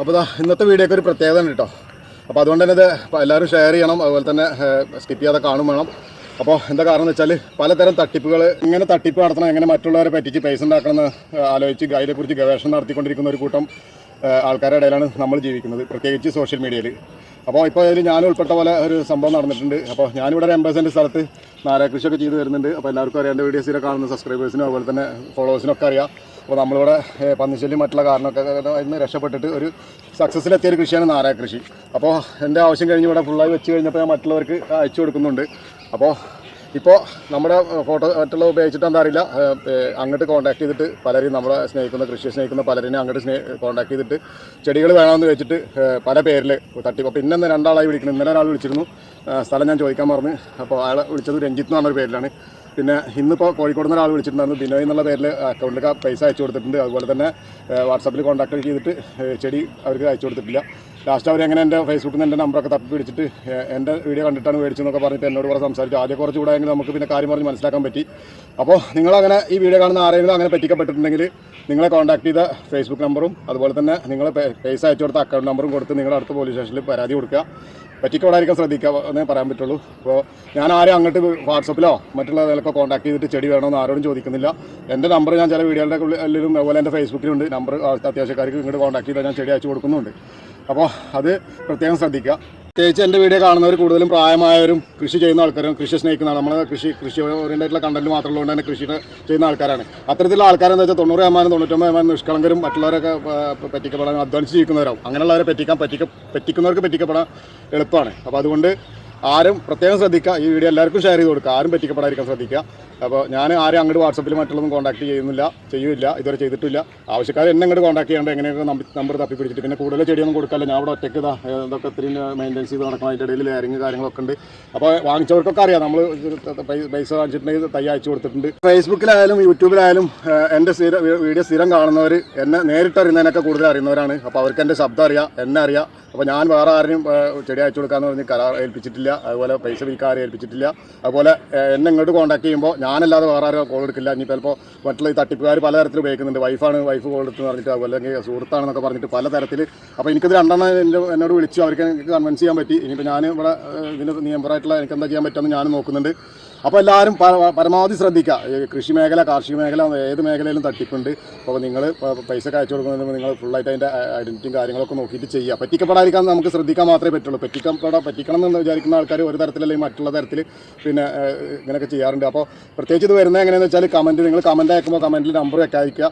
അപ്പോൾ ഇന്നത്തെ വീഡിയോക്ക് ഒരു പ്രത്യേകത ഉണ്ട് കേട്ടോ. അപ്പോൾ അതുകൊണ്ട് തന്നെ ഇത് എല്ലാവരും ഷെയർ ചെയ്യണം, അതുപോലെ തന്നെ സ്കിപ്പ് ചെയ്യാതെ കാണും വേണം. അപ്പോൾ എന്താ കാരണം എന്ന് വെച്ചാൽ പലതരം തട്ടിപ്പുകൾ, ഇങ്ങനെ തട്ടിപ്പ് നടത്തണം, എങ്ങനെ മറ്റുള്ളവരെ പറ്റിച്ച് പൈസ ഉണ്ടാക്കണമെന്ന് ആലോചിച്ച് അതിനെക്കുറിച്ച് ഗവേഷണം നടത്തിക്കൊണ്ടിരിക്കുന്ന ഒരു കൂട്ടം ആൾക്കാരുടെ ഇടയിലാണ് നമ്മൾ ജീവിക്കുന്നത്, പ്രത്യേകിച്ച് സോഷ്യൽ മീഡിയയിൽ. അപ്പോൾ ഇപ്പോൾ അതിൽ ഞാൻ ഉൾപ്പെട്ട പോലെ ഒരു സംഭവം നടന്നിട്ടുണ്ട്. അപ്പോൾ ഞാനിവിടെ ഒരു 80 സെൻറ്റ് സ്ഥലത്ത് നാരകൃഷിയൊക്കെ ചെയ്ത് വരുന്നുണ്ട്. അപ്പോൾ എല്ലാവർക്കും അറിയാം, എൻ്റെ വീഡിയോസിലൊക്കെ കാണുന്ന സബ്സ്ക്രൈബേഴ്സിനും അതുപോലെ തന്നെ ഫോളോവേഴ്സിനൊക്കെ അറിയാം. അപ്പോൾ നമ്മളിവിടെ പന്നിശല്യം മറ്റുള്ള കാരണമൊക്കെ അതിന് രക്ഷപ്പെട്ടിട്ട് ഒരു സക്സസ്സിലെത്തിയ ഒരു കൃഷിയാണ് നാരകൃഷി. അപ്പോൾ എൻ്റെ ആവശ്യം കഴിഞ്ഞ് ഇവിടെ ഫുള്ളായി വെച്ച് കഴിഞ്ഞപ്പോൾ ഞാൻ മറ്റുള്ളവർക്ക് അയച്ചു കൊടുക്കുന്നുണ്ട്. അപ്പോൾ ഇപ്പോൾ നമ്മുടെ ഫോട്ടോ മറ്റുള്ള ഉപയോഗിച്ചിട്ട് എന്താ അറിയില്ല, അങ്ങോട്ട് കോൺടാക്ട് ചെയ്തിട്ട് പലരും നമ്മളെ സ്നേഹിക്കുന്ന, കൃഷിയെ സ്നേഹിക്കുന്ന പലരെയും അങ്ങോട്ട് കോൺടാക്ട് ചെയ്തിട്ട് ചെടികൾ വേണമെന്ന് വെച്ചിട്ട് പല പേരിൽ തട്ടിപ്പ്. അപ്പോൾ ഇന്ന് 2 ആളായി വിളിക്കുന്നു. ഇന്നലെ ഒരാൾ വിളിച്ചിരുന്നു, സ്ഥലം ഞാൻ ചോദിക്കാൻ പറഞ്ഞു. അപ്പോൾ അയാൾ വിളിച്ചത് രഞ്ജിത്ത് എന്ന് പറഞ്ഞൊരു പേരിലാണ്. പിന്നെ ഇന്നിപ്പോൾ കോഴിക്കോട് നിന്ന് ഒരാൾ വിളിച്ചിട്ടുണ്ടായിരുന്നു, ബിനോയ് എന്നുള്ള പേരിൽ അക്കൗണ്ടിലേക്ക് പൈസ അയച്ചു കൊടുത്തിട്ടുണ്ട്. അതുപോലെ തന്നെ വാട്സാപ്പിൽ കോൺടാക്ട് ചെയ്തിട്ട് ചെടി അവർക്ക് അയച്ചു കൊടുത്തിട്ടില്ല. ലാസ്റ്റ് അവർ എങ്ങനെ എൻ്റെ ഫേസ്ബുക്കിൽ നിന്ന് എൻ്റെ നമ്പറൊക്കെ തപ്പി പിടിച്ചിട്ട് എൻ്റെ വീഡിയോ കണ്ടിട്ടാണ് മേടിച്ചെന്നൊക്കെ പറഞ്ഞിട്ട് എന്നോട് കൂടെ സംസാരിച്ചു. ആദ്യം കുറച്ച് കൂടെ എങ്കിൽ നമുക്ക് പിന്നെ കാര്യം പറഞ്ഞ് മനസ്സിലാക്കാൻ പറ്റി. അപ്പോൾ നിങ്ങളങ്ങനെ ഈ വീഡിയോ കാണുന്ന ആരെങ്കിലും അങ്ങനെ പറ്റിക്കപ്പെട്ടിട്ടുണ്ടെങ്കിൽ നിങ്ങളെ കോൺടാക്ട് ചെയ്ത ഫേസ്ബുക്ക് നമ്പറും അതുപോലെ തന്നെ നിങ്ങൾ പൈസ അയച്ചു കൊടുത്ത അക്കൗണ്ട് നമ്പറും കൊടുത്ത് നിങ്ങളുടെ അടുത്ത പോലീസ് സ്റ്റേഷനിൽ പരാതി കൊടുക്കുക. പറ്റിക്കപ്പെടാതിരിക്കാൻ ശ്രദ്ധിക്കുക എന്നേ പറയാൻ പറ്റുള്ളൂ. അപ്പോൾ ഞാൻ ആരും അങ്ങോട്ട് വാട്സപ്പിലോ മറ്റുള്ള ഇതിലൊക്കെ കോൺടാക്ട് ചെയ്തിട്ട് ചെടി വേണമെന്ന് ആരോടും ചോദിക്കുന്നില്ല. എൻ്റെ നമ്പർ ഞാൻ ചില വീഡിയോയുടെ ഉള്ളിലും അതുപോലെ എൻ്റെ ഫേസ്ബുക്കിലുണ്ട്. നമ്പർ അത്യാവശ്യക്കാർക്ക് ഇങ്ങോട്ട് കോൺടാക്ട് ചെയ്താൽ ഞാൻ ചെടി അയച്ചു കൊടുക്കുന്നുണ്ട്. അപ്പോൾ അത് പ്രത്യേകം ശ്രദ്ധിക്കുക. പ്രത്യേകിച്ച് എൻ്റെ വീഡിയോ കാണുന്നവർ കൂടുതലും പ്രായമായവരും കൃഷി ചെയ്യുന്ന ആൾക്കാരും കൃഷി സ്നേഹിക്കുന്നതാണ്. നമ്മൾ കൃഷി ഓറിയൻറ്റഡായിട്ടുള്ള കണ്ടന്റ് മാത്രമുള്ളതുകൊണ്ട് തന്നെ കൃഷി ചെയ്യുന്ന ആൾക്കാരാണ്. അത്തരത്തിലുള്ള ആൾക്കാരെന്ന് വെച്ചാൽ 90% 99% നിഷ്കളങ്കരും മറ്റുള്ളവരൊക്കെ പറ്റിക്കപ്പെടാൻ അധ്വാനിച്ച് ജീവിക്കുന്നവരാവും. അങ്ങനെയുള്ളവരെ പറ്റിക്കുന്നവർക്ക് പറ്റിക്കപ്പെടാൻ എളുപ്പമാണ്. അപ്പോൾ അതുകൊണ്ട് ആരും പ്രത്യേകം ശ്രദ്ധിക്കുക. ഈ വീഡിയോ എല്ലാവർക്കും ഷെയർ ചെയ്ത് കൊടുക്കുക. ആരും പറ്റിക്കപ്പെടാതിരിക്കാൻ ശ്രദ്ധിക്കുക. അപ്പോൾ ഞാൻ ആരും അങ്ങോട്ട് വാട്സപ്പിൽ മറ്റുള്ളതൊന്നും കോൺടാക്ട് ചെയ്യില്ല, ഇതുവരെ ചെയ്തിട്ടില്ല. ആവശ്യക്കാർ എന്നെ അങ്ങോട്ട് കോൺടാക്ട് ചെയ്യേണ്ട എങ്ങനെയൊക്കെ നമ്പർ തപ്പി പിടിച്ചിട്ട് പിന്നെ കൂടുതൽ ചെടിയൊന്നും കൊടുക്കാല്ല. ഞാൻ അവിടെ ഒറ്റയ്ക്ക് ഇതൊക്കെ ഇത്രയും മെയിൻ്റെയിൻസ് ചെയ്ത് നടക്കണം. അതിൻ്റെ ഇടയിൽ ലെയറിങ് കാര്യങ്ങളൊക്കെ ഉണ്ട്. അപ്പോൾ വാങ്ങിച്ചവർക്കൊക്കെ അറിയാം, നമ്മൾ പൈസ വാങ്ങിച്ചിട്ടുണ്ടെങ്കിൽ തൈ അയച്ചു കൊടുത്തിട്ടുണ്ട്. ഫേസ്ബുക്കിലായാലും യൂട്യൂബിലായാലും എൻ്റെ വീഡിയോ സ്ഥിരം കാണുന്നവർ എന്നെ നേരിട്ട് അറിയുന്നതിനൊക്കെ കൂടുതൽ അറിയുന്നവരാണ്. അപ്പോൾ അവർക്ക് എൻ്റെ ശബ്ദം അറിയാം, എന്നെ അറിയാം. അപ്പോൾ ഞാൻ വേറെ ആരെയും ചെടി അയച്ചു കൊടുക്കാമെന്ന് പറഞ്ഞ് കരാർ ഏൽപ്പിച്ചിട്ടില്ല, അതുപോലെ പൈസ പിരിക്കാൻ ആരും ഏൽപ്പിച്ചിട്ടില്ല. അതുപോലെ എന്നെ ഇങ്ങോട്ട് കോൺടാക്ട് ചെയ്യുമ്പോൾ ഞാനല്ലാതെ വേറെ ആരും കോൾ എടുക്കില്ല. ഇനി ചിലപ്പോൾ മറ്റുള്ള ഈ തട്ടിപ്പുകാർ പലതരത്തിൽ ഉപയോഗിക്കുന്നുണ്ട്. വൈഫ് കോൾ എടുത്തെന്ന് പറഞ്ഞിട്ട്, അതുപോലെ അല്ലെങ്കിൽ സുഹൃത്താണെന്നൊക്കെ പറഞ്ഞിട്ട് പലതരത്തിൽ. അപ്പോൾ എനിക്കിത് 2 എന്നോട് വിളിച്ചു, അവർക്ക് എനിക്ക് കൺവിൻസ് ചെയ്യാൻ പറ്റി. ഇനിയിപ്പോൾ ഞാൻ ഇവിടെ ഇതിന് നിയമപരമായിട്ടുള്ള എനിക്ക് എന്താ ചെയ്യാൻ പറ്റുമെന്ന് ഞാൻ നോക്കുന്നുണ്ട്. അപ്പോൾ എല്ലാവരും പരമാവധി ശ്രദ്ധിക്കുക. കൃഷി മേഖല, കാർഷിക മേഖല, ഏത് മേഖലയിലും തട്ടിപ്പുണ്ട്. അപ്പോൾ നിങ്ങൾ പൈസ അയച്ചു കൊടുക്കുന്നതിന് നിങ്ങൾ ഫുള്ളായിട്ട് അതിൻ്റെ ഐഡൻറ്റിറ്റിയും കാര്യങ്ങളൊക്കെ നോക്കിയിട്ട് ചെയ്യുക. പറ്റിക്കപ്പെടാതിരിക്കാൻ നമുക്ക് ശ്രദ്ധിക്കാൻ മാത്രമേ പറ്റുള്ളൂ. പറ്റിക്കണം എന്ന് വിചാരിക്കുന്ന ആൾക്കാർ ഒരു തരത്തിലല്ലെങ്കിൽ മറ്റുള്ള തരത്തിൽ പിന്നെ ഇങ്ങനെയൊക്കെ ചെയ്യാറുണ്ട്. അപ്പോൾ പ്രത്യേകിച്ച് ഇത് വരുന്നത് എങ്ങനെയാണെന്ന് വെച്ചാൽ നിങ്ങൾ കമൻറ്റ് അയക്കുമ്പോൾ കമൻറ്റിൽ നമ്പർ വെക്കാതിരിക്കുക.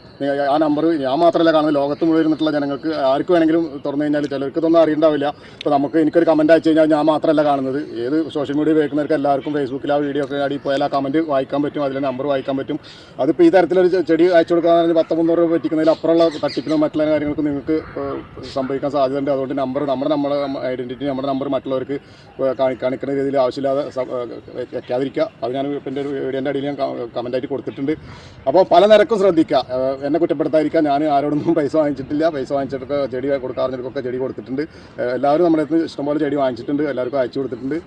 ആ നമ്പർ ഞാൻ മാത്രമല്ല കാണുന്നത്, ലോകത്ത് മുഴുവൻ ഇരുന്നിട്ടുള്ള ജനങ്ങൾക്ക് ആർക്ക് വേണമെങ്കിലും തുറന്നു കഴിഞ്ഞാൽ ചിലർക്ക് ഇതൊന്നും അറിയണ്ടാവില്ല. അപ്പോൾ എനിക്കൊരു കമൻറ്റ് അയച്ചു കഴിഞ്ഞാൽ ഞാൻ മാത്രമല്ല കാണുന്നത്, ഏത് സോഷ്യൽ മീഡിയ ഉപയോഗിക്കുന്നവർക്ക് എല്ലാവർക്കും ഫേസ്ബുക്കിൽ ആ വീഡിയോ ഒക്കെ അടി പോയാൽ ആ കമൻറ്റ് വായിക്കാൻ പറ്റും, അതിലെ നമ്പർ വായിക്കാൻ പറ്റും. അതിപ്പോൾ ഈ തരത്തിലൊരു ചെടി അയച്ചു കൊടുക്കാൻ 10-300 രൂപ പറ്റിക്കുന്നതിൽ അപ്പുറമുള്ള തട്ടിപ്പിനും മറ്റുള്ള കാര്യങ്ങൾക്ക് നിങ്ങൾക്ക് സംഭവിക്കാൻ സാധ്യതയുണ്ട്. അതുകൊണ്ട് നമ്മുടെ ഐഡൻറ്റിറ്റി, നമ്മുടെ നമ്പർ മറ്റുള്ളവർക്ക് കാണിക്കുന്ന രീതിയിൽ ആവശ്യമില്ലാതെ വെക്കാതിരിക്കുക. അത് ഞാൻ എൻ്റെ ഒരു വീഡിയോൻ്റെ അടിയിൽ ഞാൻ കമൻറ്റായിട്ട് കൊടുത്തിട്ടുണ്ട്. അപ്പോൾ പല നിരക്കും ശ്രദ്ധിക്കുക, എന്നെ കുറ്റപ്പെടുത്താതിരിക്കുക. ഞാൻ ആരോടൊന്നും പൈസ വാങ്ങിച്ചിട്ടില്ല. പൈസ വാങ്ങിച്ചിട്ടൊക്കെ ചെടി കൊടുക്കാറുള്ളവർക്കൊക്കെ ചെടി കൊടുത്തിട്ടുണ്ട്. എല്ലാവരും നമ്മുടെ അടുത്ത് ഇഷ്ടംപോലെ ചെടി വാങ്ങിച്ചിട്ടുണ്ട്, എല്ലാവർക്കും അയച്ചു കൊടുത്തിട്ടുണ്ട്.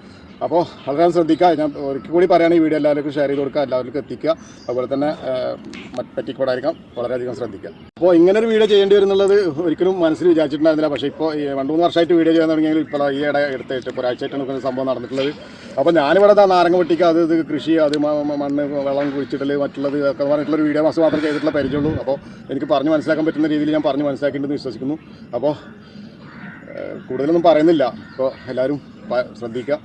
അപ്പോൾ വളരെ ശ്രദ്ധിക്കുക. ഞാൻ ഒരിക്കൽ കൂടി പറയുകയാണ്, ഈ വീഡിയോ എല്ലാവർക്കും ഷെയർ ചെയ്ത് കൊടുക്കുക, എല്ലാവർക്കും എത്തിക്കുക. അതുപോലെ തന്നെ പറ്റിക്കൂടായിരിക്കാം വളരെയധികം ശ്രദ്ധിക്കുക. അപ്പോൾ ഇങ്ങനൊരു വീഡിയോ ചെയ്യേണ്ടി വരുന്നുള്ളത് ഒരിക്കലും മനസ്സിൽ വിചാരിച്ചിട്ടുണ്ടായിരുന്നില്ല. പക്ഷേ ഇപ്പോൾ 2-3 വർഷമായിട്ട് വീഡിയോ ചെയ്യാൻ തുടങ്ങിയെങ്കിൽ ഇപ്പോൾ ഈ എടുത്തിട്ട് ഒരാഴ്ചയായിട്ടാണ് നമുക്ക് സംഭവം നടന്നിട്ടുള്ളത്. അപ്പോൾ ഞാനിവിടെ നാരങ്ങ വെട്ടിക്കുക, അത് കൃഷി, അത് മണ്ണ് വെള്ളം കുഴിച്ചിടൽ, മറ്റുള്ളത് ഒക്കെ പറഞ്ഞിട്ടുള്ളൊരു വീഡിയോ മാസം മാത്രമേ ചെയ്തിട്ടുള്ള പരിചയമുള്ളൂ. അപ്പോൾ എനിക്ക് പറഞ്ഞ് മനസ്സിലാക്കാൻ പറ്റുന്ന രീതിയിൽ ഞാൻ പറഞ്ഞ് മനസ്സിലാക്കിയിട്ടുണ്ടെന്ന് വിശ്വസിക്കുന്നു. അപ്പോൾ കൂടുതലൊന്നും പറയുന്നില്ല. അപ്പോൾ എല്ലാവരും ശ്രദ്ധിക്കുക,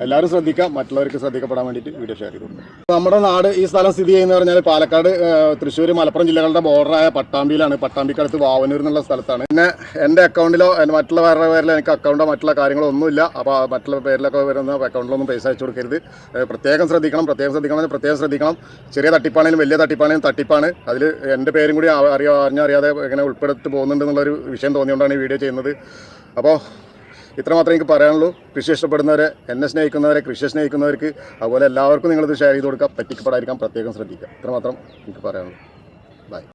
എല്ലാവരും ശ്രദ്ധിക്കുക, മറ്റുള്ളവർക്ക് ശ്രദ്ധിക്കപ്പെടാൻ വേണ്ടിയിട്ട് വീഡിയോ ഷെയർ ചെയ്തു. നമ്മുടെ നാട്, ഈ സ്ഥലം സ്ഥിതി ചെയ്യുന്നത് പറഞ്ഞാൽ പാലക്കാട്, തൃശ്ശൂർ, മലപ്പുറം ജില്ലകളുടെ ബോർഡറായ പട്ടാമ്പിയിലാണ്. പട്ടാമ്പിക്കടുത്ത് വാവന്നൂർ എന്നുള്ള സ്ഥലത്താണ്. പിന്നെ എൻ്റെ അക്കൗണ്ടിലോ മറ്റുള്ള വേറെ പേരിലോ എനിക്ക് അക്കൗണ്ടോ മറ്റുള്ള കാര്യങ്ങളോ ഒന്നുമില്ല. അപ്പോൾ മറ്റുള്ള പേരിലൊക്കെ വരുന്ന അക്കൗണ്ടിലൊന്നും പൈസ അയച്ചു കൊടുക്കരുത്. പ്രത്യേകം ശ്രദ്ധിക്കണം. ചെറിയ തട്ടിപ്പാണെങ്കിലും വലിയ തട്ടിപ്പാണെങ്കിലും തട്ടിപ്പാണ്. അതിൽ എൻ്റെ പേരും കൂടി അറിയാതെ എങ്ങനെ ഉൾപ്പെടുത്തി പോകുന്നുണ്ടെന്നുള്ളൊരു വിഷയം തോന്നിയുകൊണ്ടാണ് ഈ വീഡിയോ ചെയ്യുന്നത്. അപ്പോൾ ഇത്രമാത്രം എനിക്ക് പറയാനുള്ളൂ. കൃഷി ഇഷ്ടപ്പെടുന്നവരെ, എന്നെ സ്നേഹിക്കുന്നവരെ, കൃഷിയെ സ്നേഹിക്കുന്നവർക്ക്, അതുപോലെ എല്ലാവർക്കും നിങ്ങളിത് ഷെയർ ചെയ്ത് കൊടുക്കുക. പറ്റിക്കപ്പെടാതിരിക്കാൻ പ്രത്യേകം ശ്രദ്ധിക്കുക. ഇത്രമാത്രം എനിക്ക് പറയാനുള്ളൂ. ബൈ.